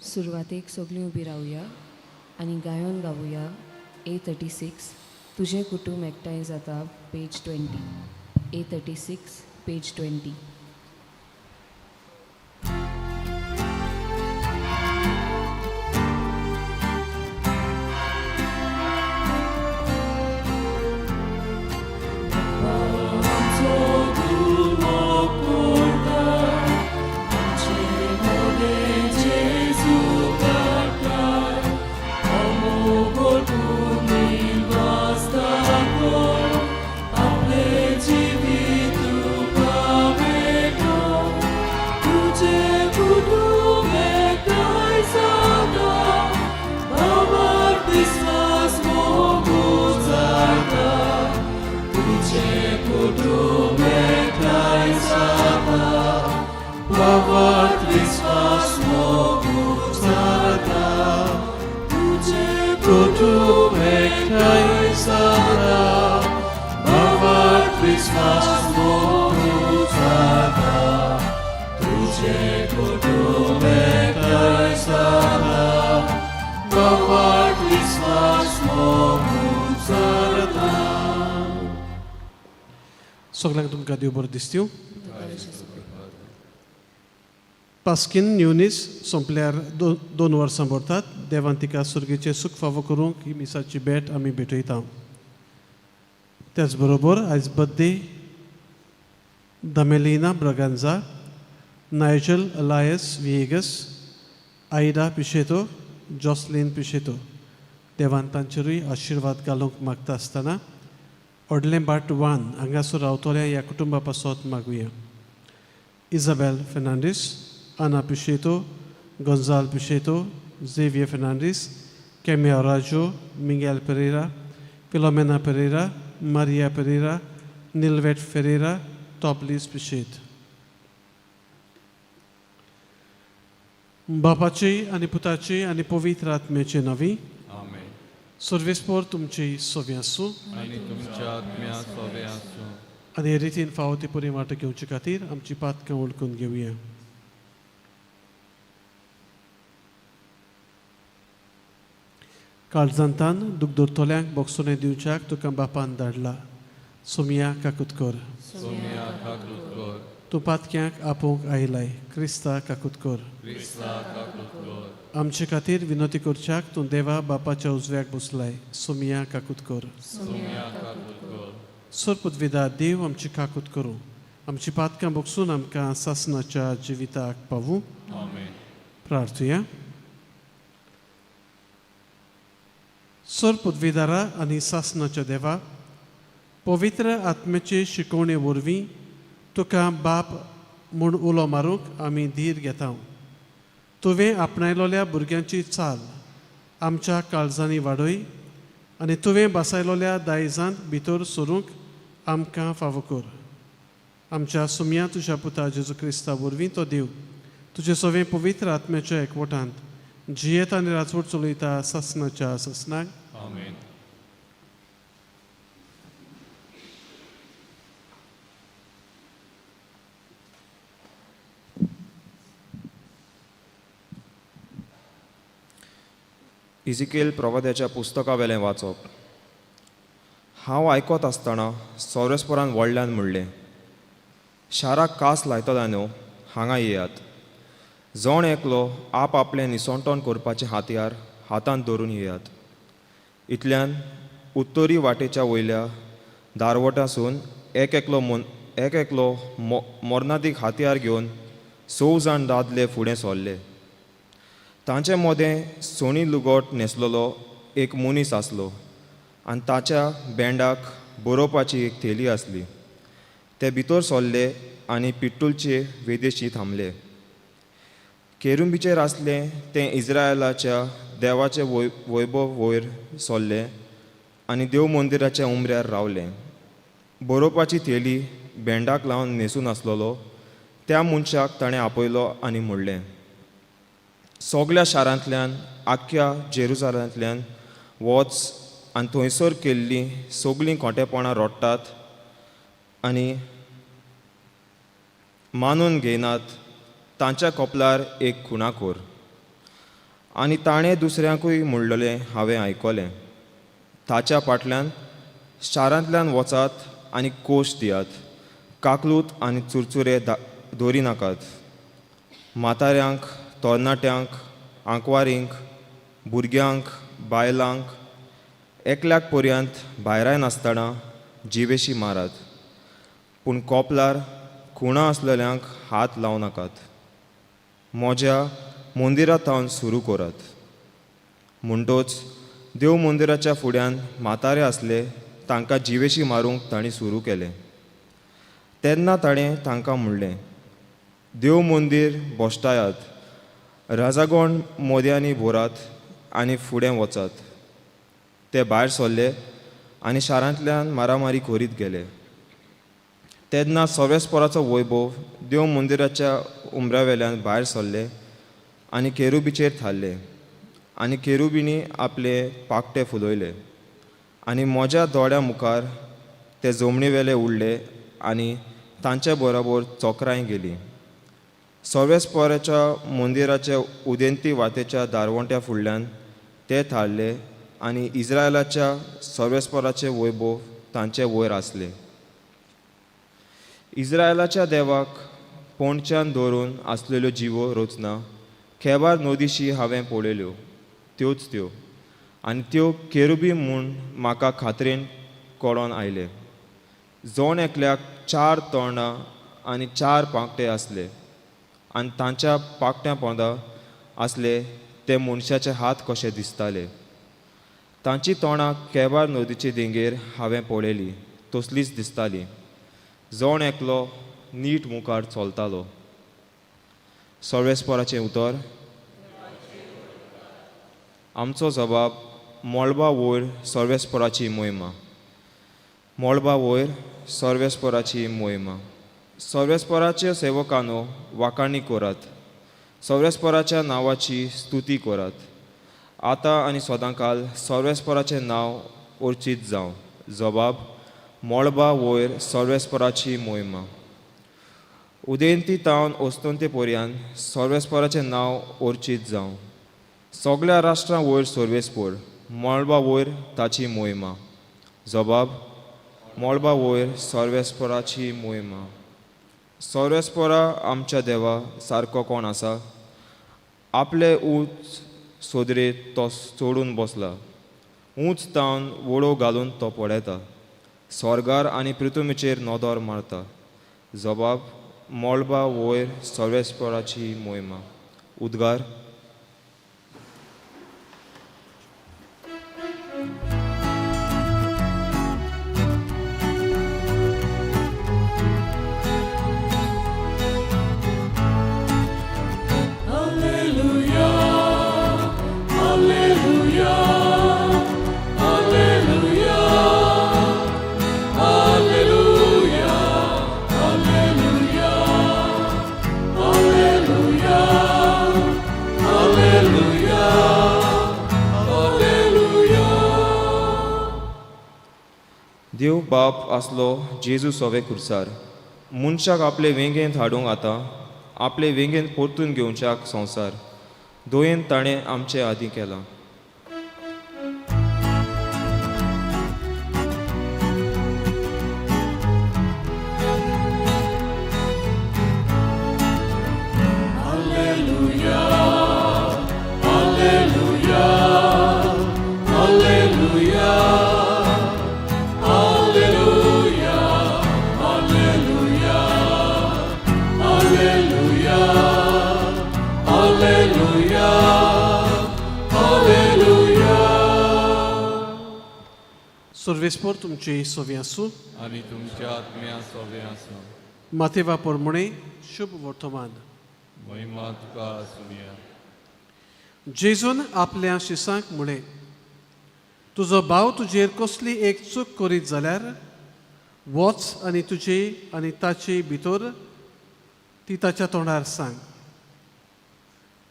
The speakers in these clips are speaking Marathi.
सुरवातेक सगळीं उबी रावया आनी गायन गावुया A36 तुझे कुटुंब एकठांय जाता पेज 20 A36 पेज 20. सगळ्यांक तुमकां देव बरो दीस दिवं. पास्कीन न्यूनीस सोंपल्यार 2 वर्सां भरतात. देवान तिका सुर्गेचें सूख फावो करूंक ही मिसाची भेट आमी भेटयता. त्याच बरोबर आयज बर्थडे दामेलिना ब्रागांजा, नायजल अलायस विएगस, आयडा पिशेतो, जॉसलीन पिशेतो. देवान तांचेरूय आशिर्वाद घालूंक मागता आसतना ओडलें बाट 1 हांगासर रावतल्या ह्या कुटुंबा पासत मागुया. इजाबेल फेर्नांडीस, आना पिशेतो, गोंजाल पिशेतो, झेवियर फेर्नांडीस, केमिया राजो, मिगेल पेरेरा, फिलोमेना पेरेरा, मारिया पेरेरा, निलवेट फेरेरा, टॉपलीस पिशेत. बापाची आनी पुताची आनी पवित्र आत्म्याची नवी सर्वेस्पोर तुमची सोवी आसूं आनी तुमच्या आत्म्या सोवे आसूं. आनी हे रितीन फावो ती पुरी वाट घेवचे खातीर आमची पातकां ओळखून घेवया. काळजांतान दुखदुरतोल्यांक बोगसोने दिवच्याक तुका बापान धाडला. सोमिया काकुतकोर. सोम्या काकुतकोर. तूं पातक्यांक आपोवंक आयलाय. क्रिस्ता काकुतकोर. क्रिस्ता काकुतकोर. आमचे खातीर विनोती करच्याक तूं देवा बापाच्या उजव्याक बसलाय. सोमिया काकुतकोर. सोम्या काकुतकोर. सोर पदवीदार देव आमची काकूत करूं. आमची पातकां बोगसून आमकां सासणाच्या जिविताक पावूं. आमेन. प्रार्थुया. सोर पदवीदारा आनी सासणाच्या देवा, पवित्र आत्म्याचे शिकोवणे वरवीं तुका बाप म्हूण उलो मारूंक आमी धीर घेता. तुवें आपणायलोल्या भुरग्यांची चाल आमच्या काळजांनी वाडय आनी तुवें बसयलोल्या दायजांत भितर सरूंक आमकां फावो कर. आमच्या सुम्या तुज्या पुता जेजू क्रिस्ता वरवीं तो देव तुजे सवें पवित्र आत्म्याच्या एकवटांत जियेत आनी राजवट चलयता सासणाच्या सासणाक. आमेन. इजिकेल प्रवाद्याच्या पुस्तका वेलें वाचप. हांव आयकत आसतना सोरेस्पोरान व्हडल्यान म्हणलें, शाराक कास लायतल्यांनो हांगा येयात. जण एकलो आप आपलें निसोंटोन करपाचें हातयार हातांत धरून येयात. इतल्यान उत्तरी वाटेच्या वयल्या दारवटासून एक एकलो मोर्नादीक हातयार घेवन 6 जाण दादले फुडें सरले. तांचे मदें सोणी लुगोट न्हेसलेलो एक मनीस आसलो आनी ताच्या बँडाक बरोवपाची एक थेली आसली. ते भितर सरले आनी पिट्टूलचे वेदेशी थांबले. केरुंबीचेर आसले ते इज्रायलाच्या देवाचे वैभव वयर सरले आनी देव मंदिराच्या उमऱ्यार रावले. बरोवपाची थेली बँडाक लावन न्हेसून आसलेलो त्या मनशाक ताणें आपयलो आनी म्हणलें, सगळ्या शारांतल्यान आख्या जेरुसालेमांतल्यान वच आनी थंयसर केल्लीं सगळीं खोटेपणां रोडटात आनी मानून घेयनात तांच्या कपलार एक खुणाखोर. आनी ताणें दुसऱ्यांकूय म्हणलेलें हांवें आयकलें, ताच्या फाटल्यान शारांतल्यान वचात आनी कोश दियात, काकलूत आनी चुरचुरे दवरी नाकात. म्हाताऱ्यांक, तरणाट्यांक, आंकवारींक, भुरग्यांक, बायलांक, एकल्याक पर्यंत भायराय नासतना जिवेशी मारात. पूण कोपलार खुणा आसलेल्यांक हात लावं नाकात. म्हज्या मंदिरांत सुरू करात. म्हणटोच देव मंदिराच्या फुड्यान म्हातारे आसले तांकां जिवेशी मारूंक ताणें सुरू केलें. तेन्ना ताणें तांकां म्हणलें, देव मंदीर बोश्टायात, राजागोण मोदयांनी भोरात आनी फुडें वचात. ते भायर सरले आनी शारांतल्यान मारामारी करीत गेले. तेन्ना सवेस्पराचो वैभव देव मंदिराच्या उमऱ्यावेल्यान भायर सरले आनी केरुबीचेर थारले. आनी केरुबींनी आपले पाकटे फुलोयले आनी म्हज्या दोळ्या मुखार ते जमणीवेले उरले आनी तांचे बरोबर चोकरांय गेलीं. सवेस्पराच्या मंदिराचे उदेंती वाटेच्या दारवंट्या फुडल्यान ते थारले आनी इस्रायलाच्या सवेस्पराचे वैभव तांचे वयर आसले. इस्रायलाच्या देवाक पोंडच्यान धरून आसलेल्यो जिवो रचना खेबार नदीशी हांवें पळयल्यो, त्योच त्यो. आनी त्यो केरुबी म्हूण म्हाका खात्रेन कळोन आयले. जोण एकल्याक 4 तोंडां आनी 4 पांखटे आसले आनी तांच्या पांखट्या पोंदा आसले ते मनशाचे हात कशे दिसताले. तांची तोंडां केबार नदीचे देंगेर हांवें पळयलीं तसलींच दिसतालीं. जोण एकलो नीट मुखार चलतालो. सर्वेस्पराचें उतर. आमचो जबाब मोळबा वयर सर्वेस्पराची मोहिमा. मोळबा वयर सर्वेस्पराची मोहिमा. सर्वेस्पराचे सेवकांनो वाखाणी करात. सर्वेस्पराच्या नांवाची स्तुती करात. आतां आनी सदांकाल सर्वेस्पराचें नांव अर्चीत जावं. जबाब मोळबा वयर सर्वेस्पराची मोहिमा. उदेंती तावन ओस्तोंते पर्यंत सर्वेस्पराचें नांव अर्चीत जावं. सगळ्या राष्ट्रां वयर सर्वेस्पर. मोळबा वयर ताची मोहिमा. जबाब मोळबा वयर सर्वेस्पराची मोहिमा. सर्वेस्परा आमच्या देवा सारको कोण आसा? आपले उंच सोदरेत तो चोडून बसला. उंच तावन वडो घालून तो पडयता. स्वर्गार आनी पृथ्वीचेर नदर मारता. जबाब मोळबा वयर सर्वेस्पराची मोहिमा. उद्गार. देव बाप आसलो जेजू सोवे खुर्सार. मनशाक आपले वेंगेंत हाडूंक आतां आपले वेंगेंत परतून घेवच्याक संवसार दोयेन ताणें आमचे आदीं केलां. सर्वेस्पर तुमचे सोवी आसूं. आनी तुमच्या आत्म्या सोवे आसूं. मातेवा पोरमणे शुभ वर्तमान. महिमा तुका आसुया. जेजून आपल्या शिसांक म्हळें, तुजो भाव तुजेर कसली एक चूक करीत जाल्यार वच आनी तुजे आनी ताचे भितर ती ताच्या तोंडार सांग.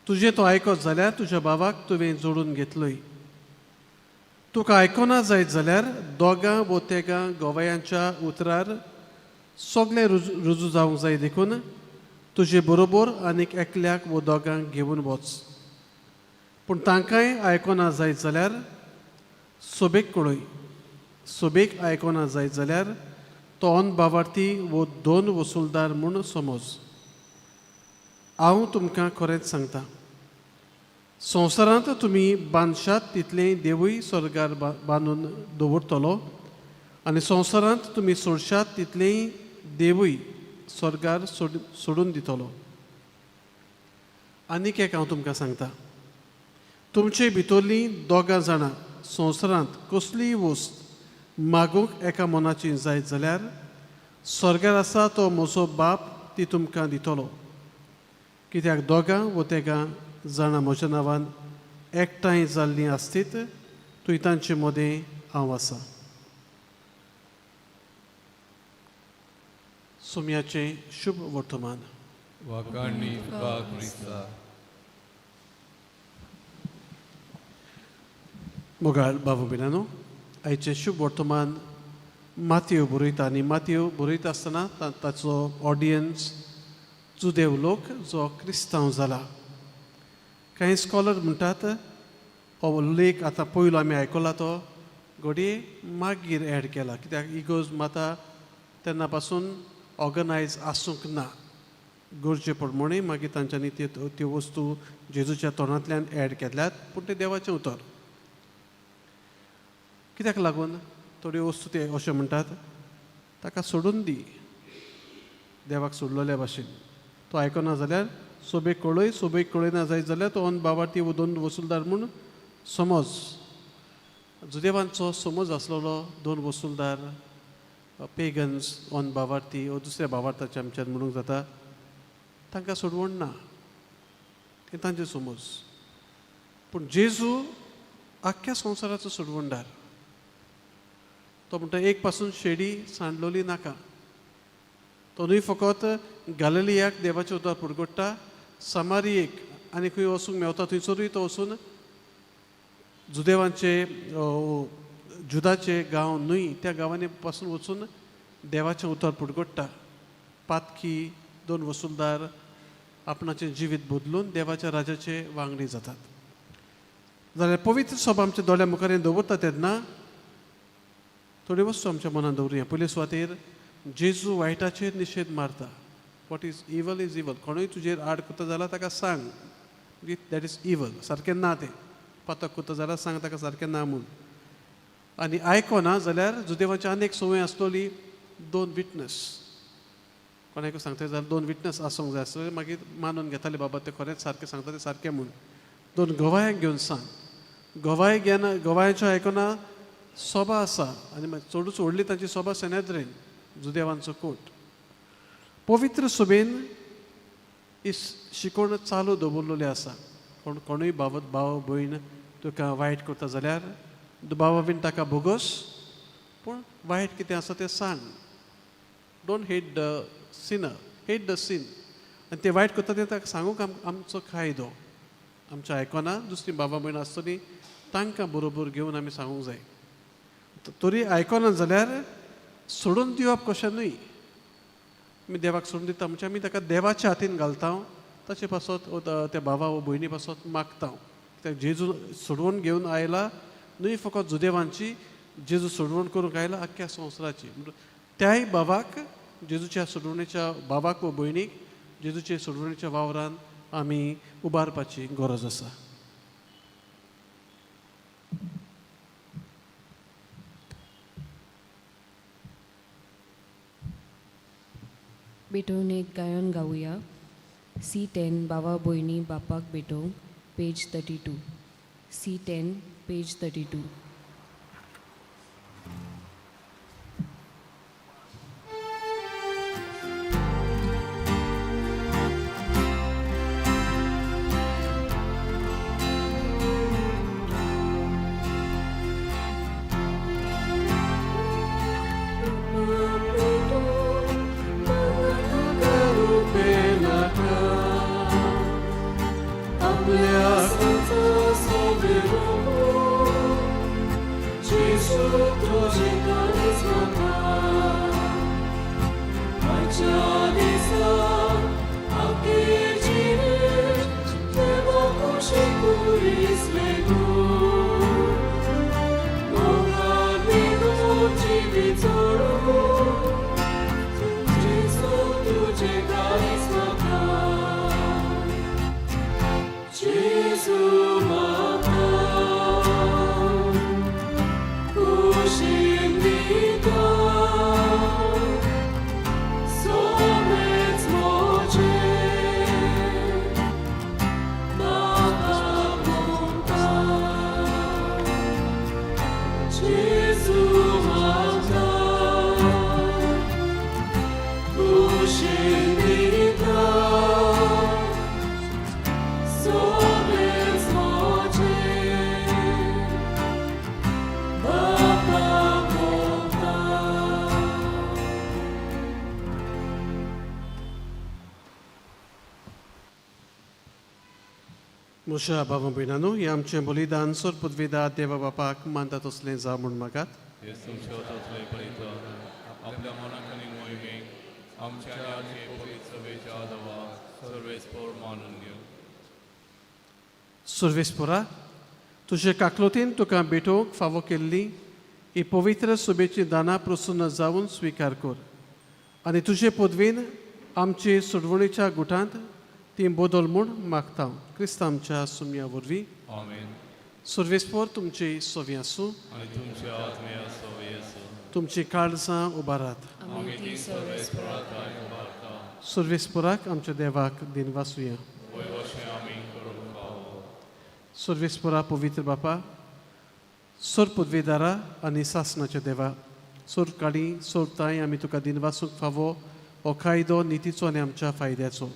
तुजें तो आयकत जाल्यार तुज्या भावाक तुवें जोडून घेतलोय. तुका आयकोना जायत जाल्यार दोगां वो तेगां गोवयांच्या उतरार सगळे रुजू जावंक जाय देखून तुजे बरोबर आनीक एकल्याक वो दोगांक घेवन वच. पूण तांकांय आयकोना जायत जाल्यार सोबेक कळय. सोबेक आयकोना जायत जाल्यार तो अनबावार्थी वो 2 वसूलदार म्हूण समज. हांव तुमकां खरेंच सांगता, संवसारांत तुमी बांदशात तितलें देवूय स्वर्गार बांदून दवरतलो आनी संवसारांत तुमी सोडशात तितलेंय देवूय स्वर्गार सोडून दितलो. आनीक एक हांव तुमकां सांगता, तुमचे भितरलीं 2 जाणां संवसारांत कसलीय वस्त मागूंक एका मनाची जायत जाल्यार स्वर्गार आसा तो म्हजो बाप ती तुमकां दितलो. कित्याक 2 वा 3 जाणां म्हज्या नांवान एकठांय जाल्लीं आसतीत थंय तांचे मदें हांव आसा. सुमयाचें शुभ वर्तमान. वाकाणणी तुका क्रिस्ता. मोगाळ बाबू बिनानो, आयचें शुभ वर्तमान मातयो बरयता आनी मातयो बरयता आसतना ताचो ऑडियन्स जुदेव लोक जो क्रिस्तांव जाला. कांय स्कॉलर म्हणटात हो लेख आतां पयलो आमी आयकला तो घडये मागीर एड केला, कित्याक इगोज माता तेन्ना पासून ऑर्गनायज आसूंक ना. गरजे प्रमाणे मागीर तांच्यांनी त्यो वस्तू जेजूच्या तोंडांतल्यान एड केल्यात. पूण तें देवाचें उतर. कित्याक लागून थोड्यो वस्तू ते अशें म्हणटात ताका सोडून दी, देवाक सोडलेल्या भाशेन. तो आयकना जाल्यार सोबेक कळय, सोबेक कळयना जायत जाल्यार तो अनबावार्थी वो 2 वसूलदार म्हूण समज. जुदेवांचो समज आसलेलो 2 वसूलदार पेगन्स अनबावार्थी वो दुसऱ्या भावार्थाचे आमच्यान म्हणूंक जाता, तांकां सोडवण ना, हें तांचें समज. पूण जेजू आख्ख्या संवसाराचो सोडवणदार. तो म्हणटा एक पासून शेडी सांडलोली नाका. तो न्हय फकत गलिलियाक देवाचें उतर पुरगोडटा, समारियेक आनी खंय वचूंक मेवता थंयसरूय तो वचून जुदेवांचे जुदाचे गांव न्हय त्या गांवांनी पासून वचून देवाचें उतर पुरगोडटा. पातकी 2 वसूलदार आपणाचें जिवीत बदलून देवाच्या राजाचे वांगडी जातात. जाल्यार पवित्र सभा आमच्या दोळ्या मुखार दवरता तेन्ना थोड्यो वस्तू आमच्या मनान दवरुया. पयले सुवातेर जेजू वायटाचेर निशेध मारता. वॉट इज इवल. कोणूय तुजेर आड करता जाल्यार ताका सांग दॅट इज इवल, सारकें ना तें. पातक करता जाल्यार सांग ताका सारकें ना म्हूण. आनी आयकना जाल्यार जुदेवाची आनी एक संवय आसलोली 2 विटनस. कोणाक सांगता जाल्यार 2 विटनस आसूंक जाय आसले, मागीर मानून घेताले बाबा ते खरेंच सारकें सांगता तें सारकें म्हूण. 2 गवायांक घेवन सांग. गवाय घेना, गवायांचो आयकना सभा आसा आनी चडूच व्हडली तांची सभा सेनेद्रीन, जुदेवांचो कोट. पवित्र सभेन शिकोवण चालू दवरलेली आसा. कोणूय भाव भयण तुका वायट करता जाल्यार दुबावा बीन ताका बोगस, पूण वायट कितें आसा तें सांग. Don't hate the sinner, hate the sin. आनी तें वायट करता तें ताका सांगूंक आमचो कायदो. आमच्या आयकना दुसरी बाबा भयण आसतली तांकां बरोबर घेवन आमी सांगूंक जाय. तरी आयकना जाल्यार सोडून दिवप कशें न्हय. आमी देवाक सोडून दिता म्हणजे आमी ताका देवाच्या हातीन घालता, ताचे पासत त्या भावा वा भयणी पासत मागता. कित्याक जेजू सोडवण घेवन आयला न्हय फकत जुदेवांची, जेजू सोडवण करूंक आयला आख्ख्या संवसाराची. त्याय भावाक जेजूच्या सोडवणेच्या भावाक वा भयणीक जेजूचे सोडवणेच्या वावरान आमी उबारपाची गरज आसा. भेटोवन एक गायन गावया. C10 बावा भयणी बापाक भेटोवंक, पेज 32. C10 page 32. Please म्हज्या भावा भयणांनो, हे आमचें बलिदान सर पदवीदार देवा बापाक मानता तसलें जावं म्हूण मागात. हेच तुमच्या वतांतले पळयता आपल्या मनाक आनी मोहिमेक आमच्या आनी पवित्र सभेच्या आदवा सर्वेस्पोर मानून घेऊ. सर्वेस्पोरा, तुजे काकलोतीन तुका भेटोवंक फावो केल्ली ही पवित्र सभेची दानां प्रसन्न जावन स्विकार कर आनी तुजे पदवीन आमचे सोडवणीच्या गुटांत ती बदल म्हूण मागता. क्रिस्त आमच्या सुमया वरवीं आमेन. सर्वेस्पोर तुमची सोवी आसूं. आनी तुमच्या आत्म्या सवय आसूं. तुमची काळजां उबारात. आमी ती सर्वेस्पराकाय उबारता. सर्वेस्पोराक आमच्या देवाक दिनवासुया. वय अशें आमी करूंक फावो. सर्वेस्पोरा पवित्र बापा, सोर पदवीदारा आनी सासणाच्या देवा, सोर काडी सोरताय आमी तुका दिनवासूंक फावो हो कायदो नितीचो आनी आमच्या फायद्याचो.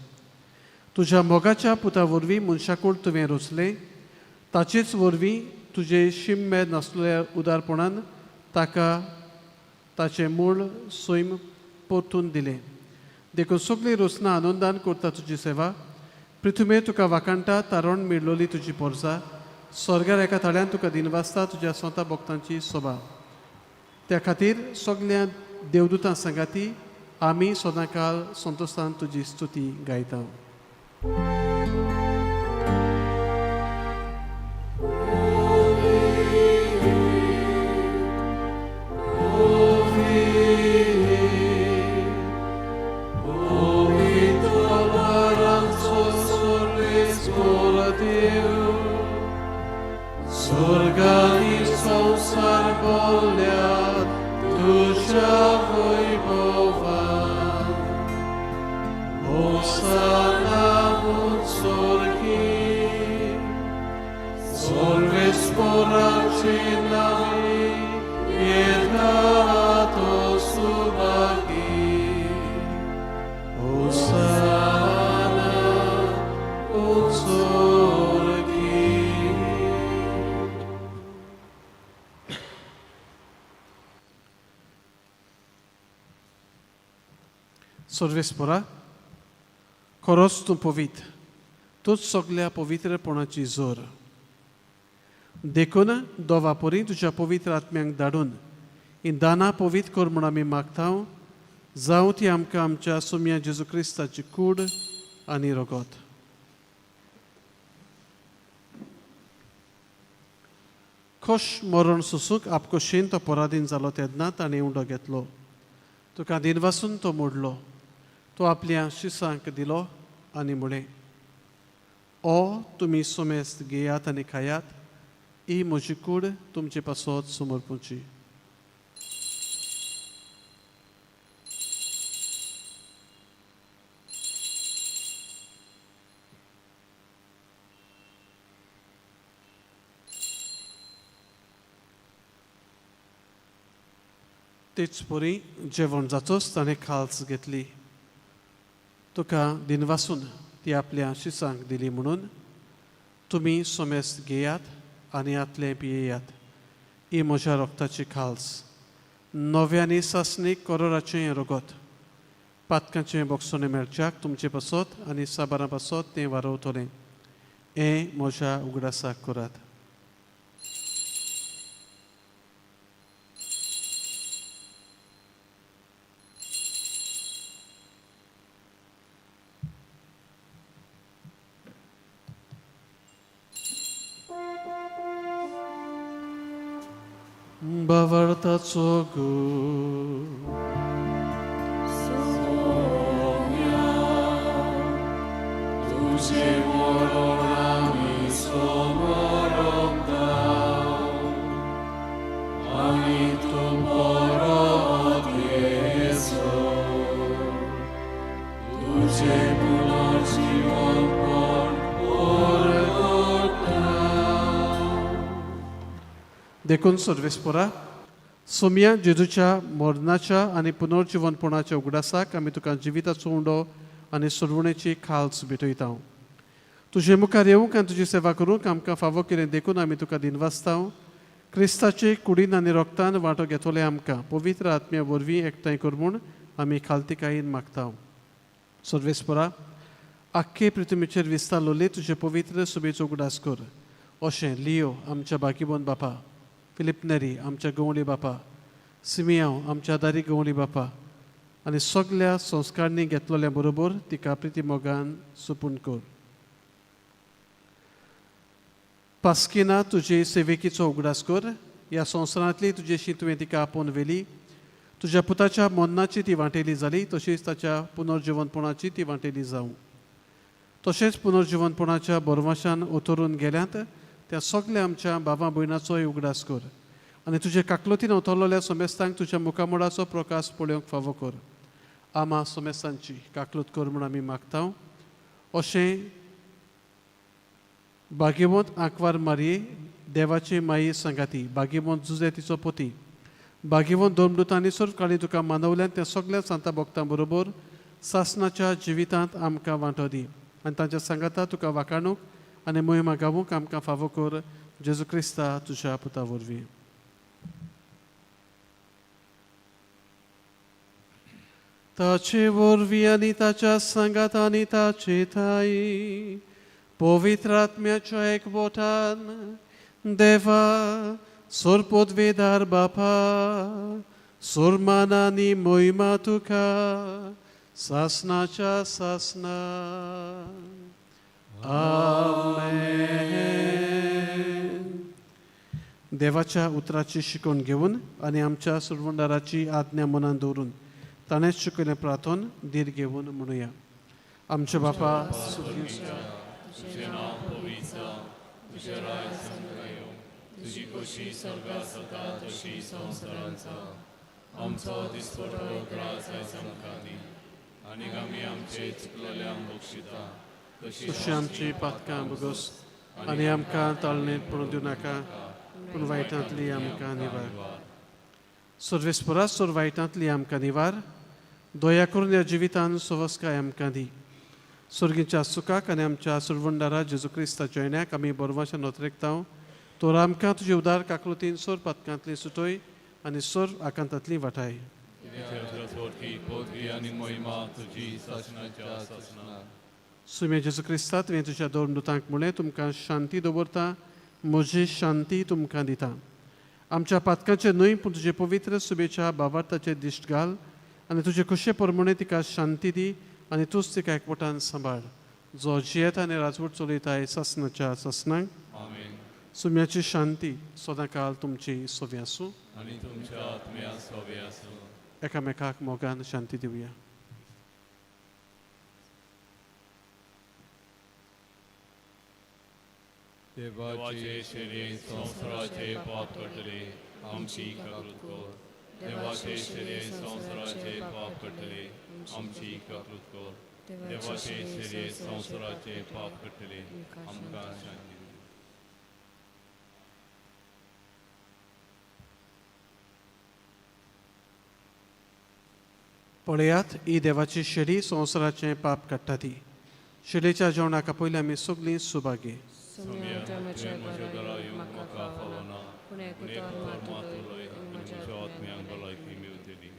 तुज्या मोगाच्या पुता वरवीं मनशाकूड तुवें रचलें, ताचेच वरवीं तुजे शिम्मे नासलेल्या उदारपणान ताका ताचें मूळ सैम परतून दिलें. देखून सगळीं रचना आनंदान करता तुजी सेवा. पृथ्वीर तुका वाकाणटा तारण मेळलोली तुजी पोरसां, स्वर्गार एका थळ्यान तुका दिनवासता तुज्या स्वता भक्तांची सोबा. त्या खातीर सगळ्या देवदूतां सांगाती आमी सदांकाळ संतोशान तुजी स्तुती गायता. स्वर्गानी संसार बोल्यात तुझ्या वैभवान, होसाना स्वर्गी सर्वेस्पोराची नावी येतात सुभागी. होसाना स्वर्गी. सर्वेस्पोरा, खरोच तूं पवित्र, तूंच सगळ्या पवित्रपणाची जोर. देखून दोवापोरी तुज्या पवित्र आत्म्यांक धाडून ही दानां पवित्र कर म्हूण आमी मागता. जावं ती आमकां आमच्या सुम्या जेजू क्रिस्ताची कूड आनी रगत. खोश मरण सुसूक आपकोशीन तो पराधीन जालो तेन्ना ताणें उंडो घेतलो. तुका दिनवासून तो मोडलो. तो आपल्या शिसांक दिलो आनी म्हळें, ओ तुमी सोमेस्त घेयात आनी खायात, ही म्हजी कूड तुमचे पासत समर्पूची. तेच परी जेवण जातोच ताणें खालस घेतली. तुका दिनवासून ती आपल्या शिसांक दिली म्हणून तुमी सोमेस्त घेयात आनी आतले पियेयात. ही म्हज्या रोगताची खालस. नव्यानी सासणीक करोराचें रगत पातकांचें बोगसोने मेळच्याक तुमचे पासत आनी साबारां पासत तें वारवतलें. हें म्हज्या उगडासाक करात. Bavartaco Tuże mororami somorogdał, ani tu porod Jezu, Tuże bunoci on देखून सर्वेस्पोरा, सोम्या जेजूच्या मरणाच्या आनी पुनर्जीवनपणाच्या उगडासाक आमी तुका जिविताचो उंडो आनी सोडवणेची खालस भेटयता. तुजे मुखार येवंक आनी तुजी सेवा करूंक आमकां फावो केलें देखून आमी तुका दिनवासता. क्रिस्ताचे कुडीन आनी रोगतान वांटो घेतले आमकां पवित्र आत्म्या वरवीं एकठांय कर म्हूण आमी खालतिकायेन मागता. सर्वेस्पोरा, आख्खे पृथ्वीचेर विस्तारलोले तुजे पवित्र सुबेचो उगडास कर. अशें लियो आमच्या बाकीबोन बापा, फिलिप नेरी आमच्या गवळी बापा, सिमियांव आमच्या दारी गवळी बापा आनी सगल्या संस्कारणी घेतलेल्या बरोबर तिका प्रिती मोगान सुपून कर. पास्किना तुजे सेवेकीचो उगडास कर. ह्या संवसारांतली तुजेशी तुवें तिका आपोवन व्हेली. तुज्या पुताच्या मोन्नाची ती वांटेली जाली, तशीच ताच्या पुनर्जिवनपणाची ती वांटेली जावं. तशेंच पुनर्जिवनपणाच्या बोरवाशान उतरून गेल्यांत त्या सगल्या आमच्या भावां भयणाचोय उगडास कर. आनी तुजे काकलोतीन उतरलेल्या सोमेस्तांक तुज्या मुखामोडाचो प्रकाश पळोवंक फावो कर. आमा सोमेस्तांची काकलूत कर म्हूण आमी मागतां. अशें भाग्यवंत आंकवार मारये, देवाची माई संगाती, भाग्यवंत जुजे तिचो पती, भाग्यवंत दोमदूतांनी सर्व काळी तुका मानवल्यान त्या सगल्या सांता भक्तां बरोबर सासणाच्या जिवितांत आमकां वांटो दी आनी तांच्या सांगाता तुका वाखाणूक आनी मोहिमा गावूंक आमकां फावो कर. जेजू क्रिस्ता तुज्या पुता वरवीं. ताचे वरवीं आनी ताच्या सांगात आनी ताचे थाई पवित्र आत्म्याच्या एकवटान देवा सोरपोदवेदार बापा सुरमानानी मोहिमा तुका सासनाच्या सासना. आमेन. देवाच्या उतराची शिकवण घेवन आनी आमच्या सुरवंडाराची आज्ञा मनान दवरून ताणेंच शिकयलें प्रार्थन धीर घेवन म्हणुया. आमचे बापा तुझें नांव पवित्र जावं, तुजें राज संगाय येवं, तुजी कशी स्वर्गांत जाता तशी संवसारांत जावं. आमचो दिसपटो त्रास आयज आमकां दी आनी आमी आमचे चुकलेल्यांक बक्षिता तशी आमची पातकां बगोस आनी आमकां ताळणेंत पडूं दिवं नाका, पूण वायटांतली आमकां निवार. सर्वेस्परा सोर वायटांतली आमकां निवार. दया करून ह्या जिवितान सवस्काय आमकां दी. सुर्गीच्या सुखाक आनी आमच्या सुरवंडारा जेजू क्रिस्ताच्या येण्याक आमी बोरवाशान नोतरेकतांव. तोर आमकां तुजे उदार काकलुतीन सोर पातकांतली सुटोय आनी सोर आकांतांतली वाटाय. पदवी आनी महिमा तुजी सासणाच्या सासना. सुमे जेजू क्रिस्ता तुवें तुज्या दोन दुतांक म्हळें तुमकां शांती दवरता, म्हजी शांती तुमकां दिता. आमच्या पातकांचे न्हय पूण तुजे पवित्र सुबेच्या भावार्थाचेर दिश्ट घाल आनी तुजे खुशे परमणे तिका शांती दी आनी तूंच तिका एकवटान सांबाळ. जो जियेता आनी राजवट चलयताय सासणाच्या सासनांक. आमेन. सुम्याची शांती सदां काळ तुमची सोबी आसूं आनी तुमच्या आत्म्या सोबे आसूं. एकामेकाक मोगान शांती दिवया. देवाचे शरीर संवसाराचे पाप कटले आमची काकूत कर. देवाचे शरीर संवसाराचे पाप कटले आमची काकूत कर. देवाचे शरीर संवसाराचे पाप कटले आमकां शांती दी. पळयात ही देवाची शेडी संवसाराचें पाप काडटा ती. शेडीच्या जेवणाक पयलीं आमी सगळीं सुभागी. म्हज्या घरा येवंक म्हाका फावना, पूण एक फावट मातुलय आनी म्हज्या आत्म्यांक भलायकी मेळटली.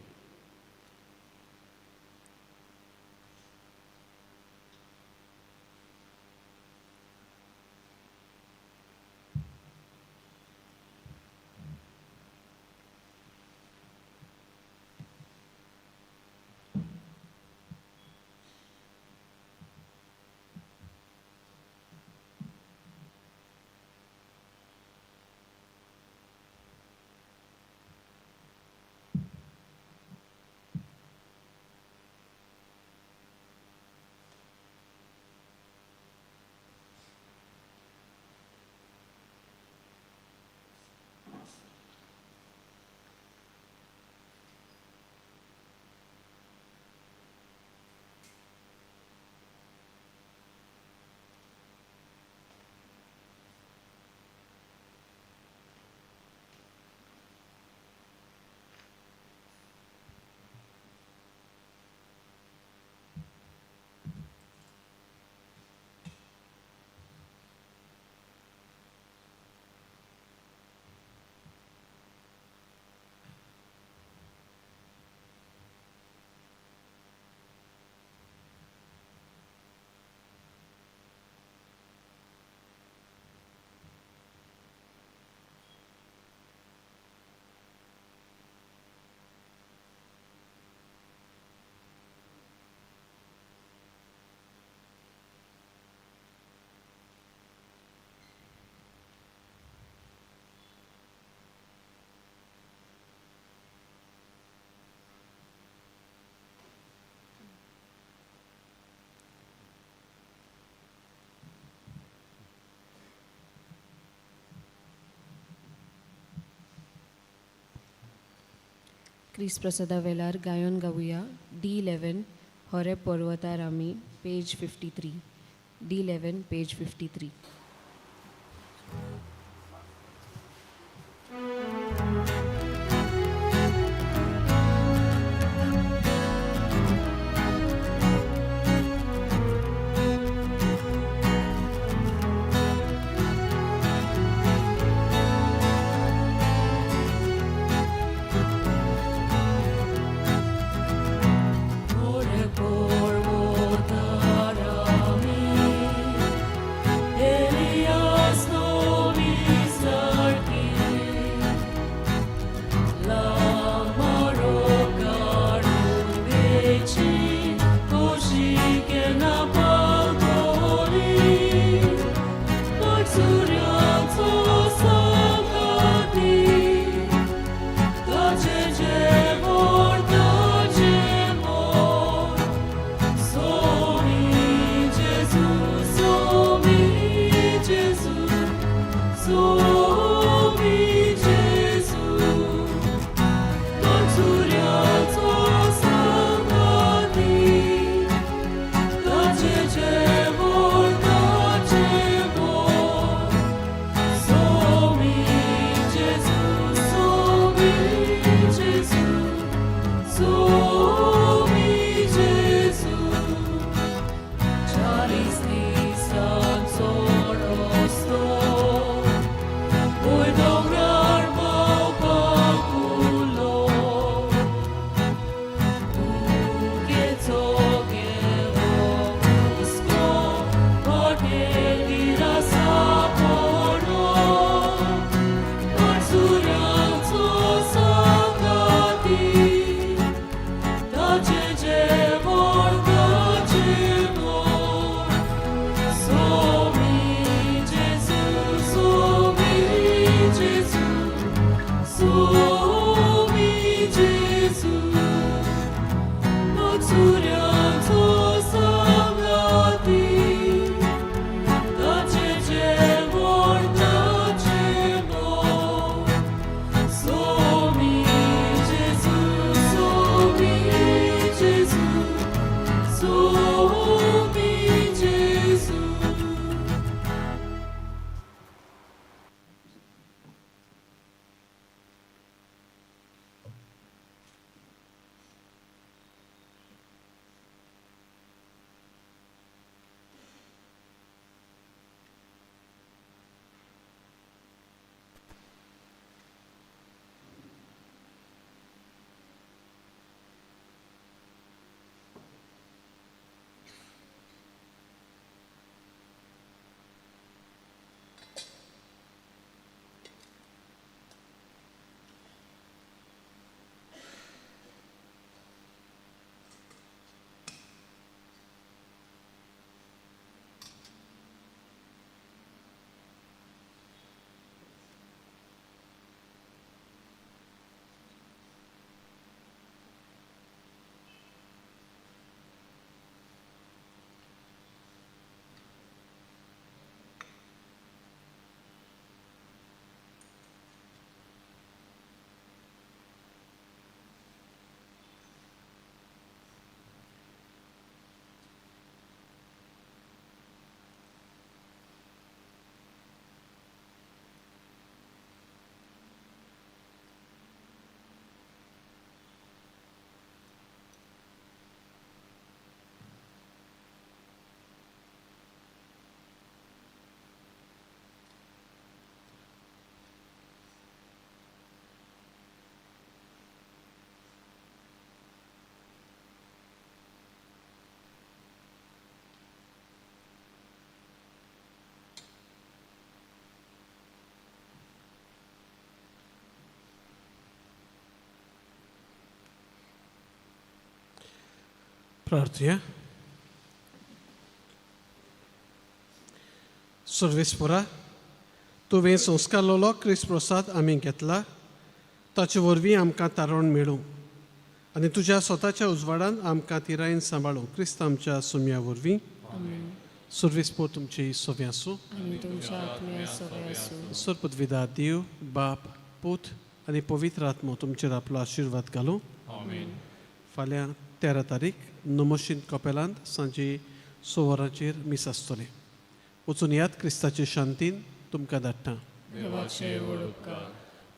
क्रिस प्रसादा वेलार गायन गावुया D11 होरेब पर्वतार आमी पेज 53. D11 page 53. प्रार्थया. सर्वेस्परा तुवें संस्कारलेलो क्रिस्त प्रसाद आमी घेतला ताचे वरवीं आमकां तारण मेळूं आनी तुज्या स्वताच्या उजवाडान आमकां तिरायेन सांबाळूं क्रिस्त आमच्या सुम्या वरवीं सर्वेस्पोर तुमची सोवी आसूं. आनी तुमच्या आत्म्या सगळे आसूं. सर्व पदवीदार देव बाप पूत आनी पवित्र आत्मो तुमचेर आपलो आशिर्वाद घालूं. आमीन. फाल्यां 13 तारीख नमोशीन कपेलांत सांजे 6 वरांचेर मीस आसतली. वचून यात क्रिस्ताचे शांतीन तुमकां धाडटा. देवाचे व्हड उपकार.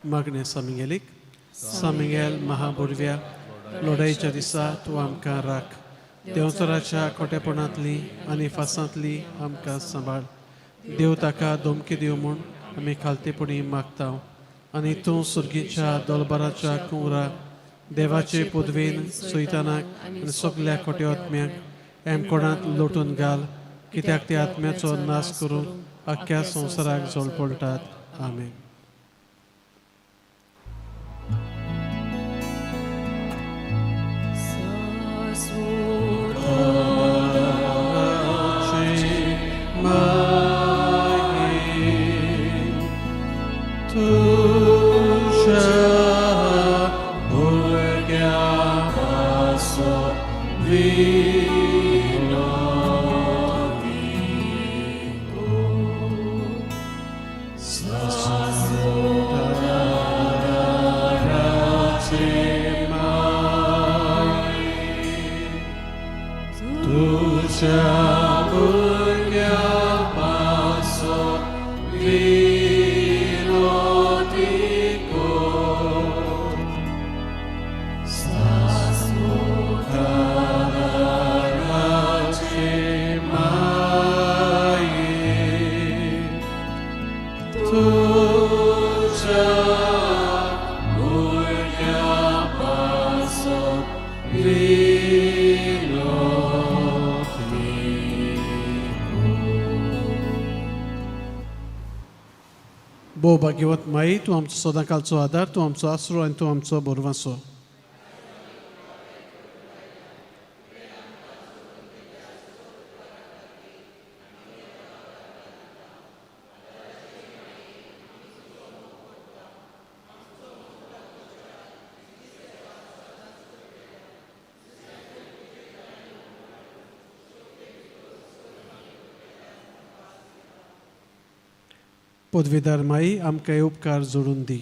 मागणें सामिंगेलीक. सामिंगेल महाबुरव्या लोडायेच्या दिसा तूं आमकां राख. देंवचराच्या खोटेपणांतली आनी फासांतली आमकां सांबाळ. देव ताका धमकी दिवं म्हूण आमी खालतेपणी मागता. आनी तूं सुर्गीच्या दोलबाराच्या कुंवरा देवाचे पदवेन सैतानाक आनी सगल्या खोटे आत्म्यांक एमकोणांत लोटून घाल, कित्याक ते आत्म्याचो नाश करून आख्ख्या संवसाराक झळपळटात. आमेन. भोव भाग्यवत माई, तूं आमचो सदांकाळचो आदार, तूं आमचो आसरो आनी तूं आमचो बोरवांसो. पदवीदार माई, आमकां हे उपकार जोडून दी.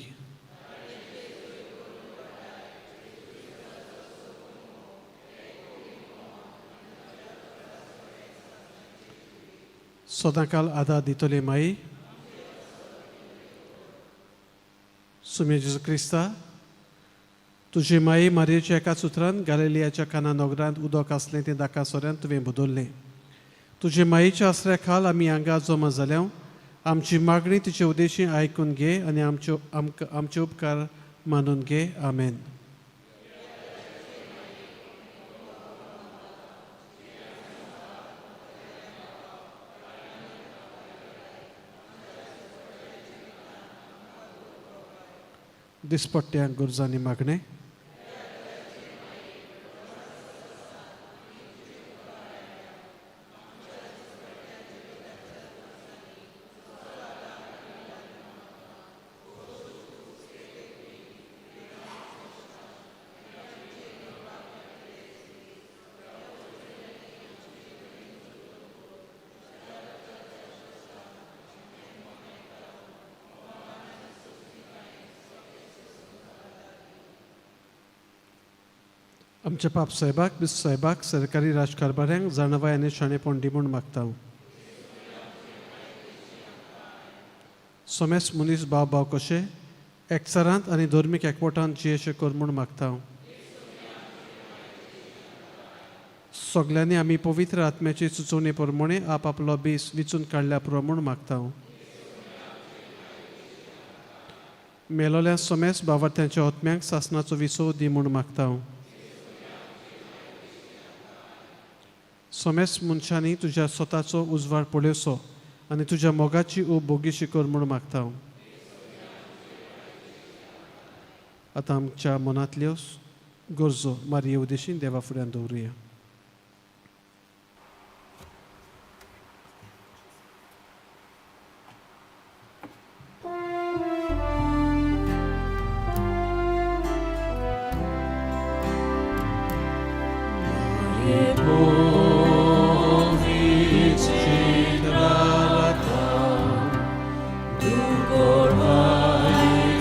सदांकाल आदार दितले माई, सुमे जेजू क्रिस्ता, तुजी माई मारयेच्या एकाच उतरान गालिलियाच्या काना नगरांत उदक आसलें तें दाका सोऱ्यान तुवें बदल्लें. तुजे मायेच्या आसऱ्या खाल आमी हांगा जमा जाल्या. आमची मागणी तिचे उद्देशी आयकून घे आनी आमचे उपकार मानून घे. आमेन. दिसपट्ट्यांक गुरजांनी मागणें. आमच्या बाप साहेबाक, बिस साहेबाक, सरकारी राजकारभाऱ्यांक जाणवाय आनी शाणेपण दी म्हूण मागता. सोमेस मनीस भाव भाव कशे एकचारांत आनी धर्मीक एकवटांत जियेशें कर म्हूण मागता. सगल्यांनी आमी पवित्र आत्म्याचे सुचोवणे प्रमाणे आपलो बेस विचून काडल्या पुरो म्हूण मागता. मेलोल्या सोमेस भावार्थ्यांच्या आत्म्यांक सासणाचो विसो दी म्हूण मागता. सोमेस मनशांनी तुज्या स्वताचो उजवाड पळयसो आनी तुज्या मोगाची ऊब भोगीशी कर म्हूण मागता. आतां आमच्या मनांतल्यो गरजो मारये उद्देशीन देवा फुड्यान दवरुया. Dugor vai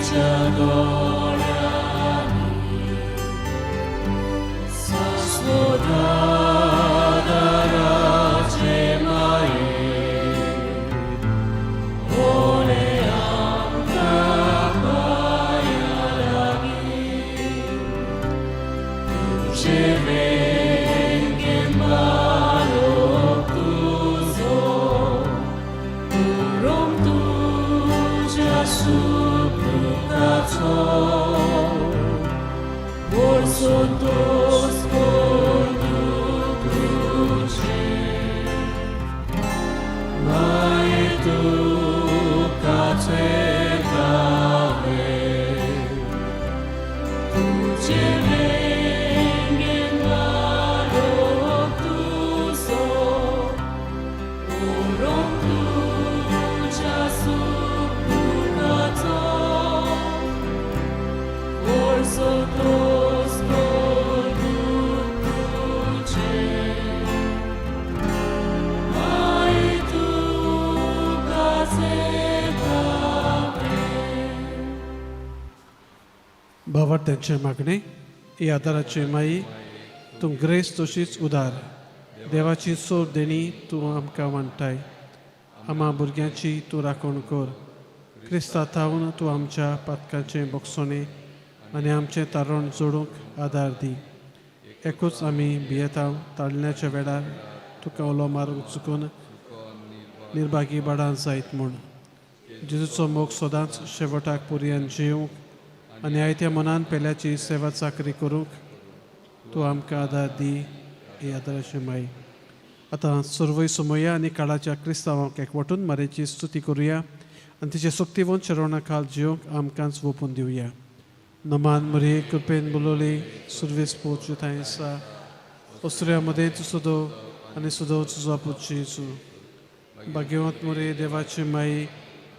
बाबा त्यांचे मागणे ही आदाराची माई तूं ग्रेस तशीच उदार देवाची सोर देणी तूं आमकां वांटाय आम्हा भुरग्यांची तूं राखण कर क्रिस्ता थावन तूं आमच्या पातकांचें बोगसोणें आनी आमचें तारण जोडूंक आदार दी एकूच आमी भियेतांव ताळण्याच्या वेळार तुका उलो मारूंक चुकून निर्भागी बाडां जायत म्हूण जेजूचो मोग सदांच शेवटाक पर्यंत जिवंक आनी आयत्या मनान पेल्याची सेवा चाकरी करूंक तूं आमकां आदार दी ही आदाराची माई आतां सर्वय सोमया आनी काळाच्या क्रिस्तांवांक एकवटून मारेची स्तुती करुया आनी तिचे सक्तीवंत चरणा खाल जिवंक आमकांच ओपून दिवया नमान मरी कृपेन बुलोली सुर्वेस पोच थंय आसा ओसऱ्या मदेंच सुदो आनी सुदो तुजो आपुची भाग्यवंत मरे देवाची माई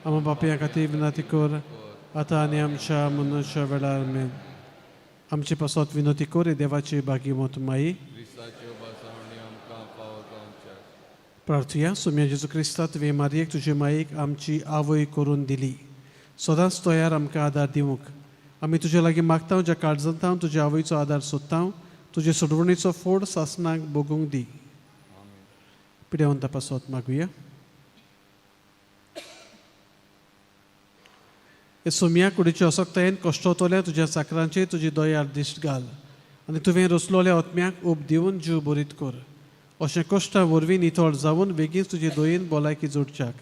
आमच्या बापया खातीर विनंती कर आतां आनी आमच्या मनूच्या वेळार मेन आमचे पासत विनंती कर देवाची भाग्यवंत माई प्रार्थुया सोम्या जेजू क्रिस्ता तुवें मारयेक तुजे मायेक आमची आवय करून दिली सदांच तयार आमकां आदार दिवंक आमी तुजे लागीं मागता ज्या काळजांत तुज्या आवयचो आदार सोदता तुजे सोडवणीचो फोड सासणाक भोगूंक दी पिड्यावंत पासत मागुया हे सोम्या कुडीच्या असक्तायेन कश्टोतोल्या तुज्या चाकरांचेर तुजी दयाळ दिश्ट घाल आनी तुवें रचलोल्या ओतम्याक ओप दिवन जीव बरीत कर अशें कश्टा वरवीं नितळ जावन बेगीन तुजी दोयेन भलायकी जोडच्याक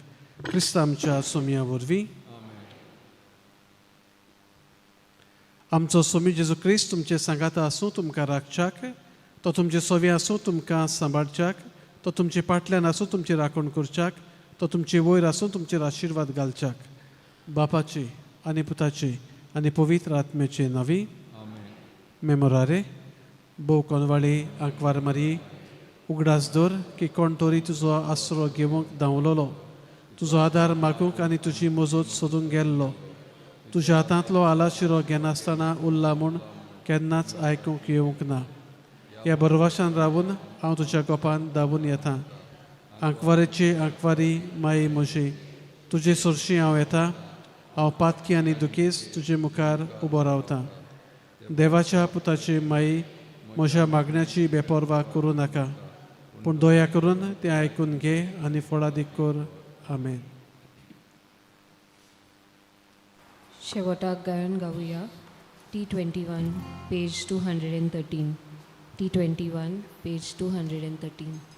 क्रिस्त आमच्या सोम्या वरवीं आमचो सोमी जेजू क्रिस्त तुमचे सांगाता आसूं तुमकां राखच्याक तो तुमचे सोवे आसूं तुमकां सांबाळच्याक तो तुमचे फाटल्यान आसूं तुमची राखण करच्याक तो तुमचे वयर आसूं तुमचेर आशिर्वाद घालच्याक बापाचे आनी पुताचे आनी पवित्र आत्म्याचे नांवी मेमोरारे भोव कोनवाळी आंकवार मारी उगडास दवर की कोण तरी तुजो आसरो घेवंक धांवलोलो तुजो आदार मागूंक आनी तुजी मजत सोदूंक गेल्लो तुज्या हातांतलो आलाशिरो घेनासतना उरला म्हूण केन्नाच आयकूंक येवंक ना ह्या बरवाशान रावून हांव तुज्या गोपान धांवून येतां आंकवारेची आंकवारी माई म्हजी तुजे सुरशी हांव येतां हांव पातकी आनी दुखेस तुजे मुखार उबो रावतां देवाच्या पुताची माई म्हज्या मागण्याची बेपरवा करूं नाका पूण दया करून तें आयकून घे आनी फळादीक कर आमेन शेवटाक गायन गावुया T21 पेज 213 T21 पेज 213